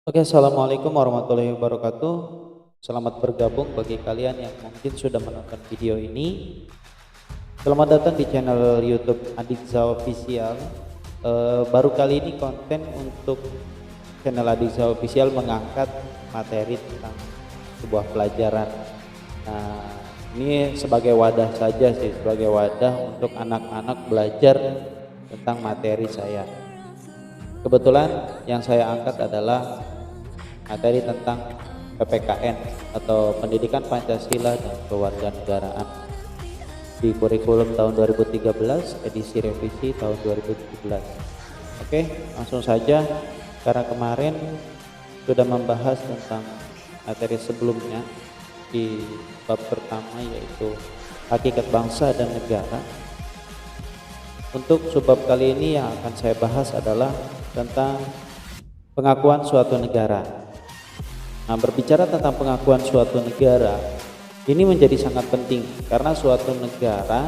Oke, assalamualaikum warahmatullahi wabarakatuh. Selamat bergabung bagi kalian yang mungkin sudah menonton video ini. Selamat datang di channel YouTube Aditza Official. Baru kali ini konten untuk channel Aditza Official mengangkat materi tentang sebuah pelajaran. Nah, ini sebagai wadah saja sih, sebagai wadah untuk anak-anak belajar tentang materi saya. Kebetulan yang saya angkat adalah materi tentang PPKN atau Pendidikan Pancasila dan Kewarganegaraan di kurikulum tahun 2013 edisi revisi tahun 2017. Oke, langsung saja karena kemarin sudah membahas tentang materi sebelumnya di bab pertama yaitu hakikat bangsa dan negara. Untuk subbab kali ini yang akan saya bahas adalah tentang pengakuan suatu negara. Nah, berbicara tentang pengakuan suatu negara, ini menjadi sangat penting karena suatu negara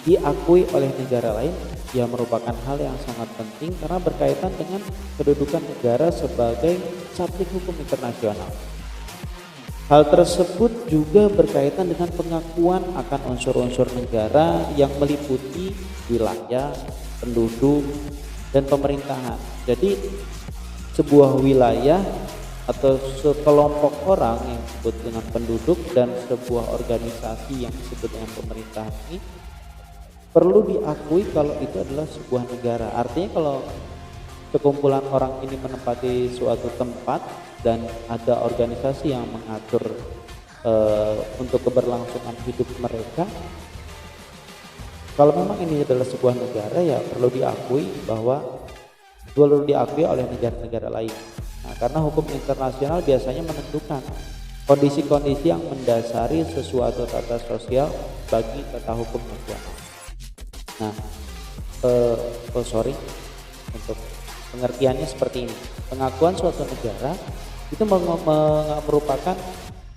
diakui oleh negara lain ya merupakan hal yang sangat penting karena berkaitan dengan kedudukan negara sebagai subjek hukum internasional. Hal tersebut juga berkaitan dengan pengakuan akan unsur-unsur negara yang meliputi wilayah, penduduk, dan pemerintahan. Jadi sebuah wilayah atau sekelompok orang yang disebut dengan penduduk dan sebuah organisasi yang disebut dengan pemerintahan ini perlu diakui kalau itu adalah sebuah negara. Artinya kalau sekumpulan orang ini menempati suatu tempat dan ada organisasi yang mengatur untuk keberlangsungan hidup mereka, kalau memang ini adalah sebuah negara ya perlu diakui oleh negara-negara lain. Nah, karena hukum internasional biasanya menentukan kondisi-kondisi yang mendasari sesuatu tata sosial bagi tata hukum nasional. Nah, untuk pengertiannya seperti ini. Pengakuan suatu negara itu merupakan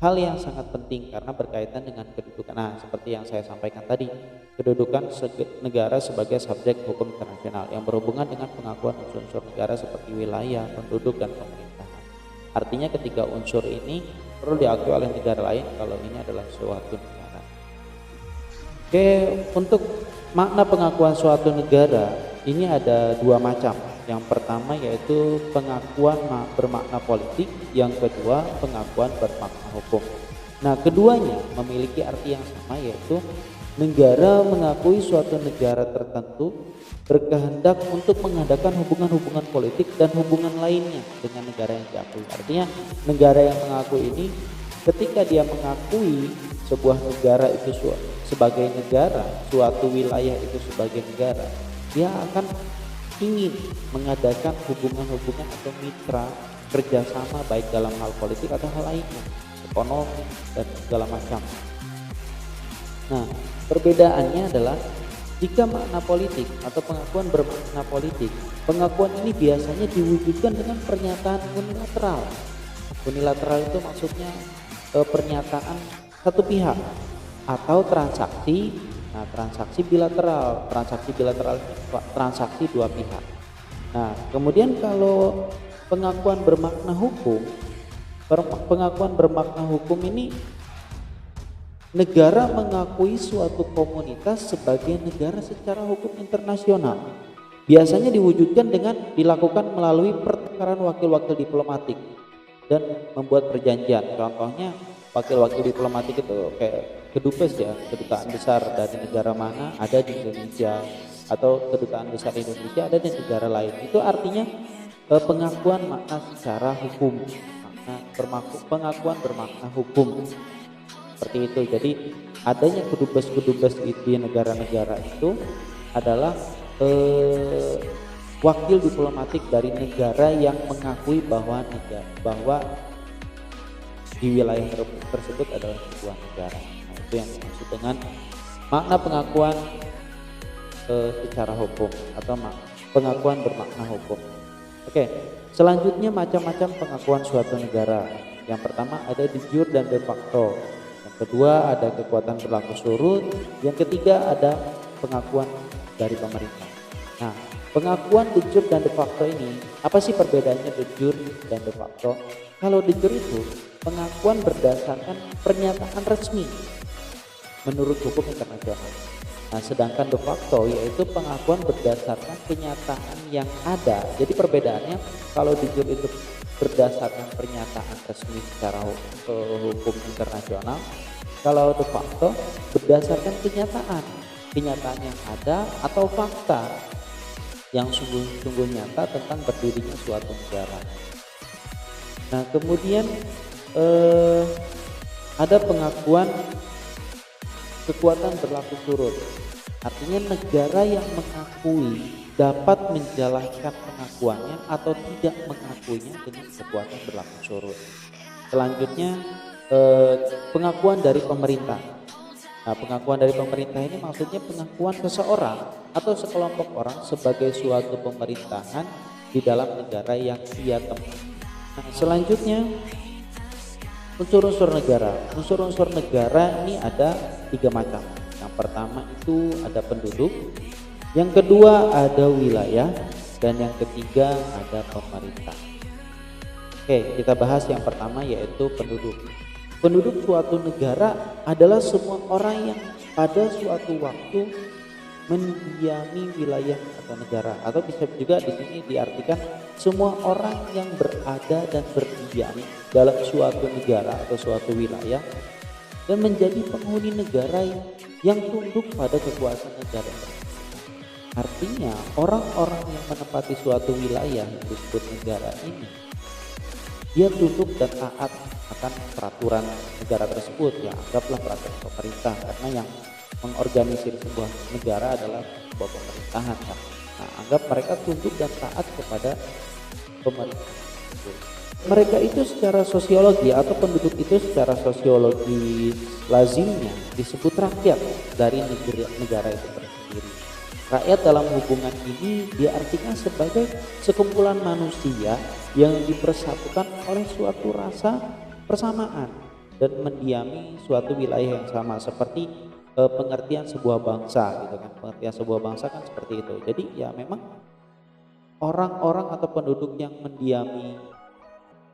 hal yang sangat penting karena berkaitan dengan kedudukan. Nah, seperti yang saya sampaikan tadi, kedudukan negara sebagai subjek hukum internasional yang berhubungan dengan pengakuan unsur-unsur negara seperti wilayah, penduduk, dan pemerintahan. Artinya ketiga unsur ini perlu diakui oleh negara lain kalau ini adalah suatu negara. Oke, untuk makna pengakuan suatu negara ini ada dua macam. Yang pertama yaitu pengakuan bermakna politik, yang kedua pengakuan bermakna hukum. Nah, keduanya memiliki arti yang sama yaitu negara mengakui suatu negara tertentu berkehendak untuk mengadakan hubungan-hubungan politik dan hubungan lainnya dengan negara yang diakui. Artinya negara yang mengakui ini ketika dia mengakui sebuah negara itu sebagai negara, suatu wilayah itu sebagai negara, dia akan ingin mengadakan hubungan-hubungan atau mitra kerjasama baik dalam hal politik atau hal lainnya, ekonomi dan segala macam. Nah, perbedaannya adalah jika makna politik atau pengakuan bermakna politik, pengakuan ini biasanya diwujudkan dengan pernyataan unilateral. Unilateral itu maksudnya pernyataan satu pihak atau transaksi. Nah, transaksi bilateral transaksi dua pihak. Nah, kemudian kalau pengakuan bermakna hukum ini negara mengakui suatu komunitas sebagai negara secara hukum internasional. Biasanya diwujudkan dengan dilakukan melalui pertukaran wakil-wakil diplomatik dan membuat perjanjian. Contohnya wakil-wakil diplomatik itu kayak kedubes ya, kedutaan besar dari negara mana ada di Indonesia atau kedutaan besar Indonesia ada di negara lain. Itu artinya pengakuan makna secara hukum, pengakuan bermakna hukum seperti itu. Jadi adanya kedubes-kedubes di negara-negara itu adalah wakil diplomatik dari negara yang mengakui bahwa di wilayah tersebut adalah sebuah negara. Nah, itu yang dimaksud dengan makna pengakuan secara hukum atau pengakuan bermakna hukum. Oke, selanjutnya macam-macam pengakuan suatu negara. Yang pertama ada de jure dan de facto. Yang kedua ada kekuatan berlaku surut. Yang ketiga ada pengakuan dari pemerintah. Nah, Pengakuan de jure dan de facto ini, apa sih perbedaannya de jure dan de facto? Kalau de jure itu pengakuan berdasarkan pernyataan resmi menurut hukum internasional. Nah, sedangkan de facto yaitu pengakuan berdasarkan kenyataan yang ada. Jadi perbedaannya, kalau de jure itu berdasarkan pernyataan resmi secara hukum internasional, kalau de facto berdasarkan kenyataan yang ada atau fakta yang sungguh-sungguh nyata tentang berdirinya suatu negara. Nah, kemudian ada pengakuan kekuatan berlaku surut. Artinya negara yang mengakui dapat menjalankan pengakuannya atau tidak mengakuinya dengan kekuatan berlaku surut. Selanjutnya pengakuan dari pemerintah. Nah, pengakuan dari pemerintah ini maksudnya pengakuan seseorang atau sekelompok orang sebagai suatu pemerintahan di dalam negara yang ia temui. Nah, selanjutnya unsur-unsur negara. Unsur-unsur negara ini ada 3 macam. Yang pertama itu ada penduduk, yang kedua ada wilayah, dan yang ketiga ada pemerintah. Oke, kita bahas yang pertama yaitu penduduk. Penduduk suatu negara adalah semua orang yang pada suatu waktu mendiami wilayah atau negara, atau bisa juga di sini diartikan semua orang yang berada dan berdiam dalam suatu negara atau suatu wilayah dan menjadi penghuni negara yang tunduk pada kekuasaan negara. Artinya orang-orang yang menempati suatu wilayah yang disebut negara ini, dia tunduk dan taat akan peraturan negara tersebut, ya anggaplah peraturan pemerintah, karena yang mengorganisir sebuah negara adalah sebuah pemerintahan kan. Nah, anggap mereka tunduk dan taat kepada pemerintah. Mereka itu secara sosiologi atau penduduk itu secara sosiologi lazimnya disebut rakyat dari negara itu tersendiri. Rakyat dalam hubungan ini diartikan sebagai sekumpulan manusia yang dipersatukan oleh suatu rasa persamaan dan mendiami suatu wilayah yang sama, seperti pengertian sebuah bangsa gitu kan. Pengertian sebuah bangsa kan seperti itu. Jadi ya memang orang-orang atau penduduk yang mendiami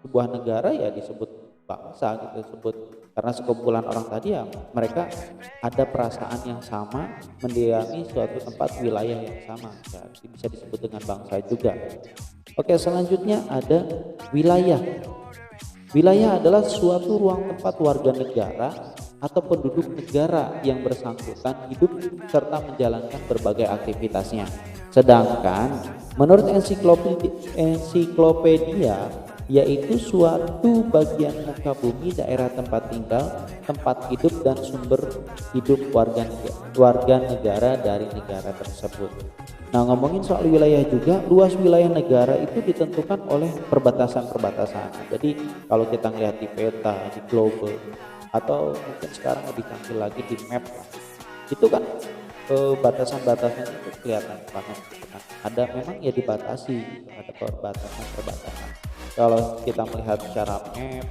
sebuah negara ya disebut bangsa gitu, disebut karena sekumpulan orang tadi ya mereka ada perasaan yang sama, mendiami suatu tempat wilayah yang sama, ya, bisa disebut dengan bangsa juga. Oke, selanjutnya ada wilayah. Wilayah adalah suatu ruang tempat warga negara atau penduduk negara yang bersangkutan hidup serta menjalankan berbagai aktivitasnya. Sedangkan menurut ensiklopedia yaitu suatu bagian muka bumi, daerah tempat tinggal, tempat hidup dan sumber hidup warga negara dari negara tersebut. Nah, ngomongin soal wilayah juga, luas wilayah negara itu ditentukan oleh perbatasan-perbatasan. Jadi kalau kita ngelihat di peta, di global, atau mungkin sekarang lebih canggih lagi di map, itu kan batasan-batasan itu kelihatan banget. Ada memang ya dibatasi, ada perbatasan-perbatasan. Kalau kita melihat secara map,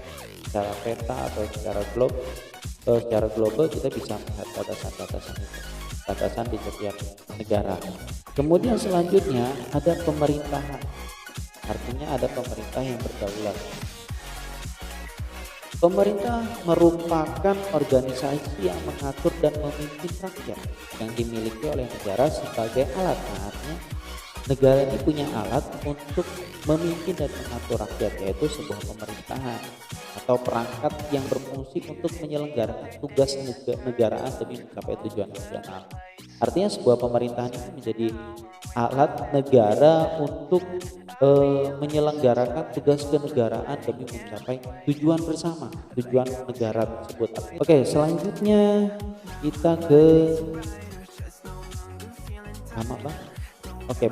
secara peta atau secara global kita bisa melihat batasan-batasan itu, batasan di setiap negara. Kemudian selanjutnya ada pemerintahan, artinya ada pemerintah yang berdaulat. Pemerintah merupakan organisasi yang mengatur dan memimpin rakyat yang dimiliki oleh negara sebagai alat. Artinya negara ini punya alat untuk memimpin dan mengatur rakyat, yaitu sebuah pemerintahan atau perangkat yang berfungsi untuk menyelenggarakan tugas negaraan demi mencapai tujuan nasional. Artinya sebuah pemerintahan ini menjadi alat negara untuk menyelenggarakan tugas kenegaraan demi mencapai tujuan bersama, tujuan negara tersebut. Oke, selanjutnya kita ke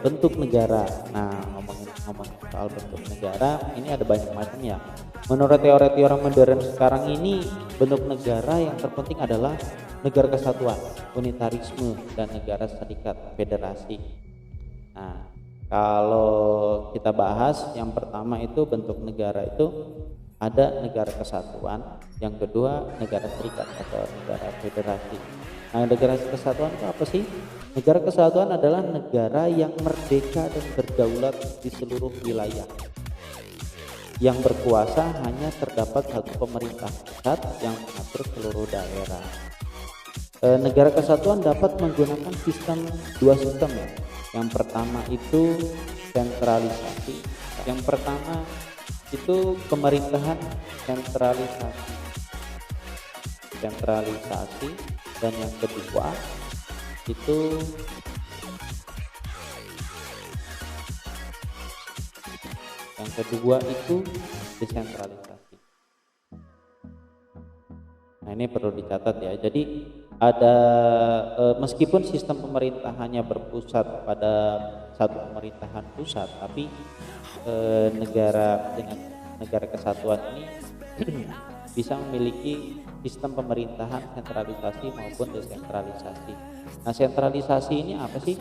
bentuk negara. Nah, ngomongin soal bentuk negara, ini ada banyak macam ya. Menurut teori-teori modern sekarang ini, bentuk negara yang terpenting adalah negara kesatuan, unitarisme, dan negara serikat, federasi. Nah, kalau kita bahas yang pertama itu bentuk negara itu ada negara kesatuan, yang kedua negara serikat atau negara federasi. Nah, negara kesatuan itu apa sih? Negara kesatuan adalah negara yang merdeka dan berdaulat di seluruh wilayah. Yang berkuasa hanya terdapat satu pemerintah pusat yang mengatur seluruh daerah. Negara kesatuan dapat menggunakan dua sistem ya. Yang pertama itu sentralisasi. Yang pertama itu pemerintahan sentralisasi dan yang kedua itu desentralisasi. Nah, ini perlu dicatat ya. Jadi ada meskipun sistem pemerintahannya berpusat pada satu pemerintahan pusat, tapi negara dengan negara kesatuan ini bisa memiliki sistem pemerintahan sentralisasi maupun desentralisasi. Nah, sentralisasi ini apa sih?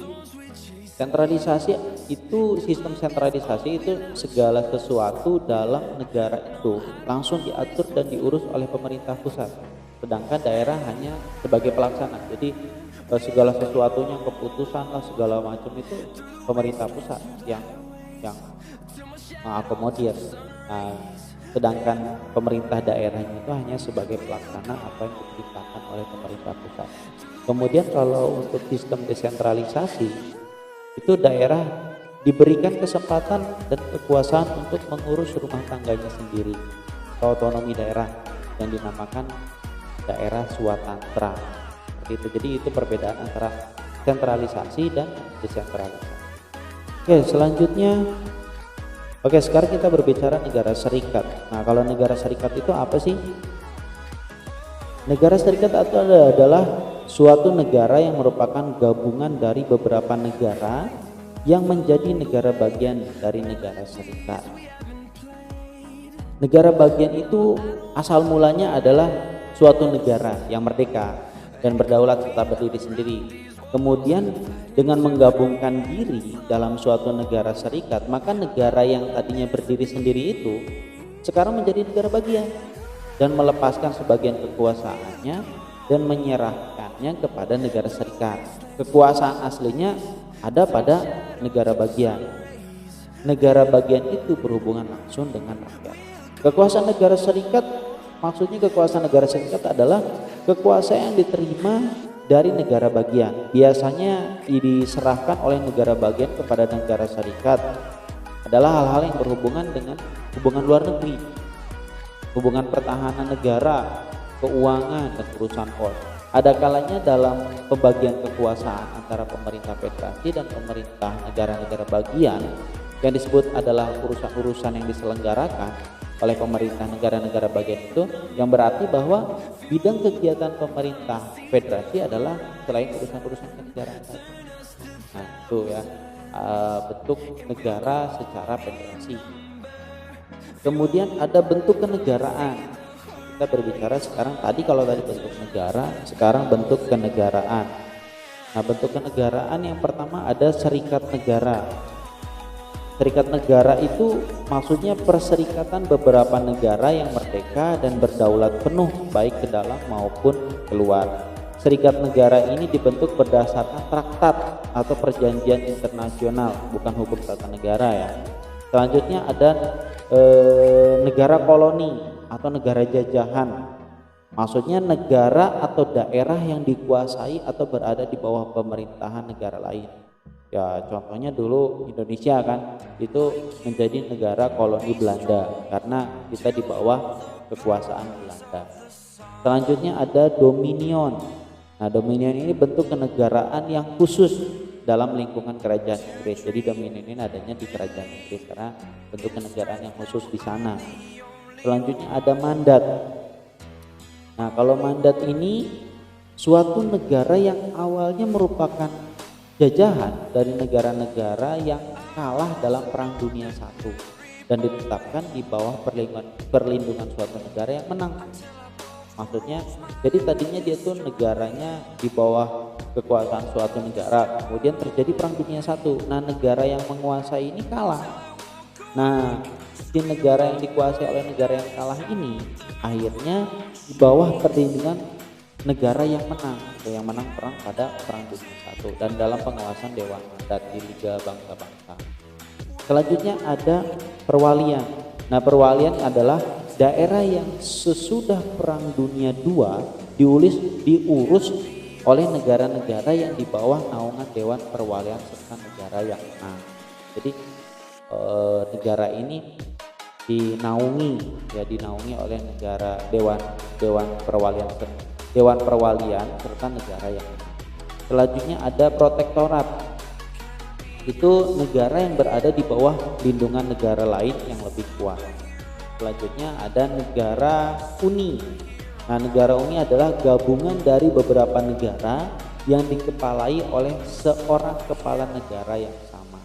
Sentralisasi itu, sistem sentralisasi itu segala sesuatu dalam negara itu langsung diatur dan diurus oleh pemerintah pusat, sedangkan daerah hanya sebagai pelaksana. Jadi segala sesuatunya, keputusan lah segala macam itu pemerintah pusat yang mengakomodir. Nah, sedangkan pemerintah daerahnya itu hanya sebagai pelaksana apa yang diperintahkan oleh pemerintah pusat. Kemudian kalau untuk sistem desentralisasi itu daerah diberikan kesempatan dan kekuasaan untuk mengurus rumah tangganya sendiri atau otonomi daerah yang dinamakan daerah swatantra. Seperti itu. Jadi itu perbedaan antara sentralisasi dan desentralisasi. Oke, selanjutnya sekarang kita berbicara negara serikat. Nah, kalau negara serikat itu apa sih? Negara serikat itu adalah suatu negara yang merupakan gabungan dari beberapa negara yang menjadi negara bagian dari negara serikat. Negara bagian itu asal mulanya adalah suatu negara yang merdeka dan berdaulat serta berdiri sendiri. Kemudian dengan menggabungkan diri dalam suatu negara serikat, maka negara yang tadinya berdiri sendiri itu sekarang menjadi negara bagian dan melepaskan sebagian kekuasaannya dan menyerahkannya kepada negara serikat. Kekuasaan aslinya ada pada negara bagian. Negara bagian itu berhubungan langsung dengan rakyat. Kekuasaan negara serikat, maksudnya kekuasaan negara serikat adalah kekuasaan yang diterima dari negara bagian. Biasanya diserahkan oleh negara bagian kepada negara serikat adalah hal-hal yang berhubungan dengan hubungan luar negeri, hubungan pertahanan negara, keuangan, dan urusan pos. Ada kalanya dalam pembagian kekuasaan antara pemerintah federasi dan pemerintah negara-negara bagian yang disebut adalah urusan-urusan yang diselenggarakan oleh pemerintah negara-negara bagian itu, yang berarti bahwa bidang kegiatan pemerintah federasi adalah selain urusan-urusan kenegaraan. Nah, itu ya bentuk negara secara federasi. Kemudian ada bentuk kenegaraan. Kita berbicara sekarang, kalau tadi bentuk negara, sekarang bentuk kenegaraan. Nah, bentuk kenegaraan yang pertama ada serikat negara. Serikat negara itu maksudnya perserikatan beberapa negara yang merdeka dan berdaulat penuh baik ke dalam maupun keluar. Serikat negara ini dibentuk berdasarkan traktat atau perjanjian internasional, bukan hukum tata negara ya. Selanjutnya ada negara koloni atau negara jajahan. Maksudnya negara atau daerah yang dikuasai atau berada di bawah pemerintahan negara lain. Ya, contohnya dulu Indonesia kan itu menjadi negara koloni Belanda karena kita di bawah kekuasaan Belanda. Selanjutnya ada dominion. Nah, dominion ini bentuk kenegaraan yang khusus dalam lingkungan kerajaan Inggris. Jadi dominion ini adanya di kerajaan Inggris karena bentuk kenegaraan yang khusus di sana. Selanjutnya ada mandat. Nah, kalau mandat ini suatu negara yang awalnya merupakan jajahan dari negara-negara yang kalah dalam Perang Dunia I dan ditetapkan di bawah perlindungan suatu negara yang menang. Maksudnya, jadi tadinya dia tuh negaranya di bawah kekuasaan suatu negara, kemudian terjadi Perang Dunia I. Nah, negara yang menguasai ini kalah. Nah, di negara yang dikuasai oleh negara yang kalah ini akhirnya di bawah perlindungan negara yang menang atau yang menang perang pada Perang Dunia I dan dalam pengawasan Dewan Adat di Liga Bangsa-Bangsa. Selanjutnya ada perwalian. Nah, perwalian adalah daerah yang sesudah Perang Dunia II diurus oleh negara-negara yang di bawah naungan Dewan Perwalian serta negara yang menang. Jadi negara ini dinaungi oleh negara Dewan Perwalian serta negara yang menang. Selanjutnya ada protektorat. Itu negara yang berada di bawah lindungan negara lain yang lebih kuat. Selanjutnya ada negara uni. Nah, negara uni adalah gabungan dari beberapa negara yang dikepalai oleh seorang kepala negara yang sama.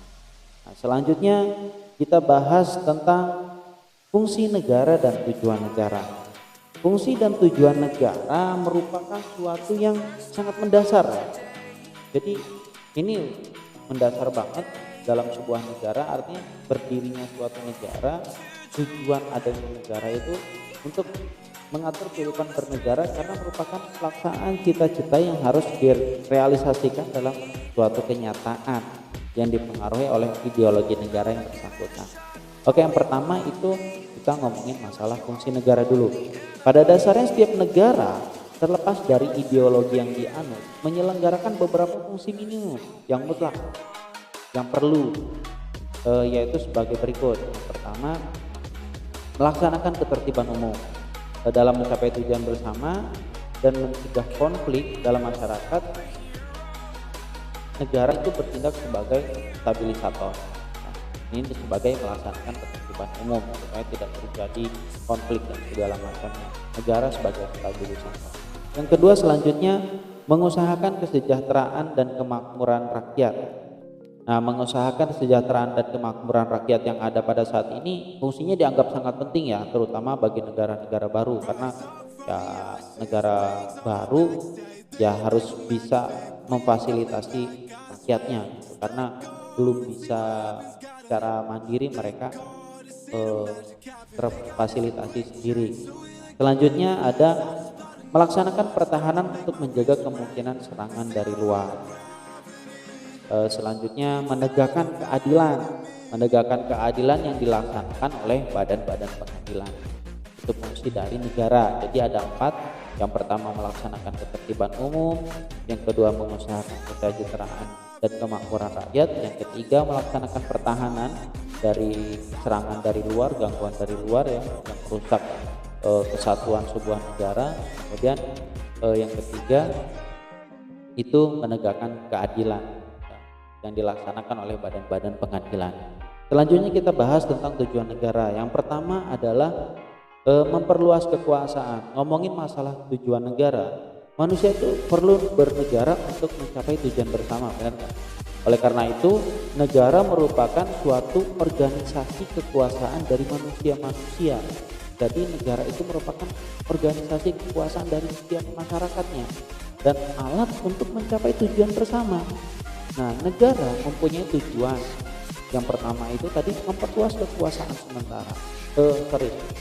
Nah, selanjutnya kita bahas tentang fungsi negara dan tujuan negara. Fungsi dan tujuan negara merupakan suatu yang sangat mendasar. Jadi ini mendasar banget dalam sebuah negara, artinya berdirinya suatu negara, tujuan adanya negara itu untuk mengatur kehidupan bernegara karena merupakan pelaksanaan cita-cita yang harus direalisasikan dalam suatu kenyataan yang dipengaruhi oleh ideologi negara yang bersangkutan. Oke, yang pertama itu kita ngomongin masalah fungsi negara dulu. Pada dasarnya setiap negara terlepas dari ideologi yang dianut menyelenggarakan beberapa fungsi minimum yang mutlak yang perlu, yaitu sebagai berikut. Yang pertama, melaksanakan ketertiban umum dalam mencapai tujuan bersama dan mencegah konflik dalam masyarakat. Negara itu bertindak sebagai stabilisator. Nah, ini sebagai melaksanakan ketertiban umum supaya tidak terjadi konflik dan segala macamnya. Negara sebagai stabilisator. Yang kedua, selanjutnya mengusahakan kesejahteraan dan kemakmuran rakyat. Nah, mengusahakan kesejahteraan dan kemakmuran rakyat yang ada pada saat ini fungsinya dianggap sangat penting ya, terutama bagi negara-negara baru, karena ya negara baru ya harus bisa memfasilitasi rakyatnya gitu, karena belum bisa secara mandiri mereka terfasilitasi sendiri. Selanjutnya ada melaksanakan pertahanan untuk menjaga kemungkinan serangan dari luar. Selanjutnya menegakkan keadilan yang dilaksanakan oleh badan-badan pengadilan. Itu fungsi dari negara. Jadi ada 4. Yang pertama melaksanakan ketertiban umum, yang kedua mengusahakan kesejahteraan dan kemakmuran rakyat, yang ketiga melaksanakan pertahanan dari serangan dari luar, gangguan dari luar yang merusak kesatuan sebuah negara. Kemudian yang ketiga itu menegakkan keadilan yang dilaksanakan oleh badan-badan pengadilan. Selanjutnya kita bahas tentang tujuan negara. Yang pertama adalah memperluas kekuasaan. Ngomongin masalah tujuan negara, manusia itu perlu bernegara untuk mencapai tujuan bersama, benar kan? Oleh karena itu, negara merupakan suatu organisasi kekuasaan dari manusia-manusia. Jadi negara itu merupakan organisasi kekuasaan dari setiap masyarakatnya dan alat untuk mencapai tujuan bersama. Nah, negara mempunyai tujuan. Yang pertama itu tadi memperluas kekuasaan sementara.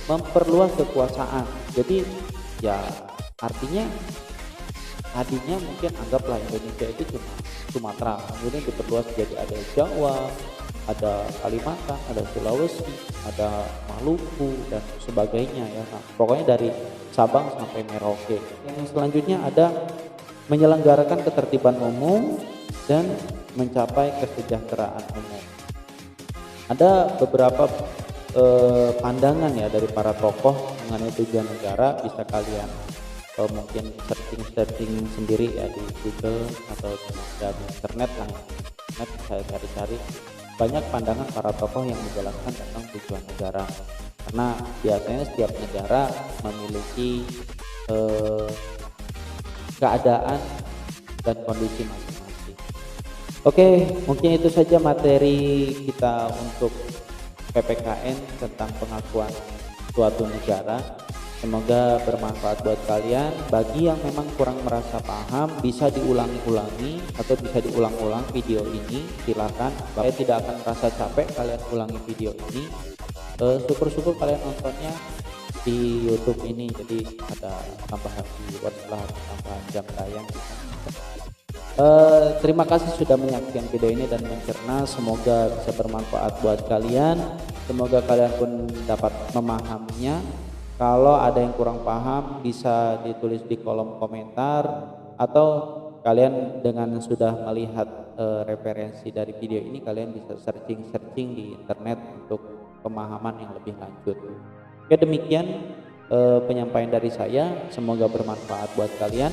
Memperluas kekuasaan. Jadi ya artinya tadinya mungkin anggaplah Indonesia itu cuma Sumatera, kemudian diperluas jadi ada Jawa, ada Kalimantan, ada Sulawesi, ada Maluku dan sebagainya ya. Nah, pokoknya dari Sabang sampai Merauke. Yang selanjutnya ada menyelenggarakan ketertiban umum dan mencapai kesejahteraan umum. Ada beberapa pandangan ya dari para tokoh mengenai tujuan negara, bisa kalian mungkin searching sendiri ya di Google atau di internet lah. Internet saya cari-cari banyak pandangan para tokoh yang menjelaskan tentang tujuan negara. Karena biasanya setiap negara memiliki keadaan dan kondisi masing-masing. Oke, mungkin itu saja materi kita untuk PPKN tentang pengakuan suatu negara. Semoga bermanfaat buat kalian. Bagi yang memang kurang merasa paham, bisa diulangi-ulangi atau bisa diulang-ulang video ini, silakan. Saya tidak akan merasa capek kalian ulangi video ini. Syukur-syukur kalian nontonnya di YouTube ini, jadi ada tambahan reward setelah tambahan jam tayang gitu. Terima kasih sudah menyaksikan video ini dan mencerna, semoga bisa bermanfaat buat kalian, semoga kalian pun dapat memahaminya. Kalau ada yang kurang paham bisa ditulis di kolom komentar, atau kalian dengan sudah melihat referensi dari video ini, kalian bisa searching di internet untuk pemahaman yang lebih lanjut. Oke, demikian penyampaian dari saya, semoga bermanfaat buat kalian.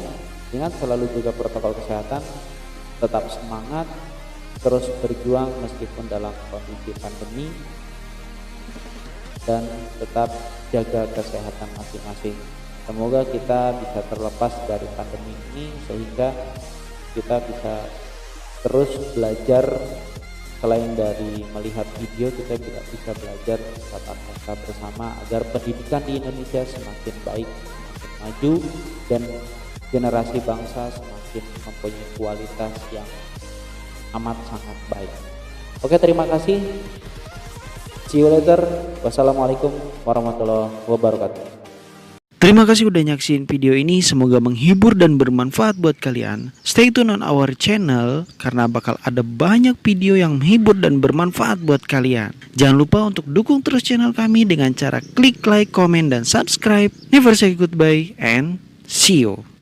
Ingat selalu juga protokol kesehatan, tetap semangat, terus berjuang meskipun dalam kondisi pandemi, dan tetap jaga kesehatan masing-masing. Semoga kita bisa terlepas dari pandemi ini sehingga kita bisa terus belajar. Selain dari melihat video, kita juga bisa belajar tatap muka bersama agar pendidikan di Indonesia semakin baik, semakin maju, dan generasi bangsa semakin mempunyai kualitas yang amat sangat baik. Oke, terima kasih. See you later. Wassalamualaikum warahmatullahi wabarakatuh. Terima kasih udah nyaksin video ini, semoga menghibur dan bermanfaat buat kalian. Stay tune on our channel karena bakal ada banyak video yang menghibur dan bermanfaat buat kalian. Jangan lupa untuk dukung terus channel kami dengan cara klik like, comment, dan subscribe. Never say goodbye and see you.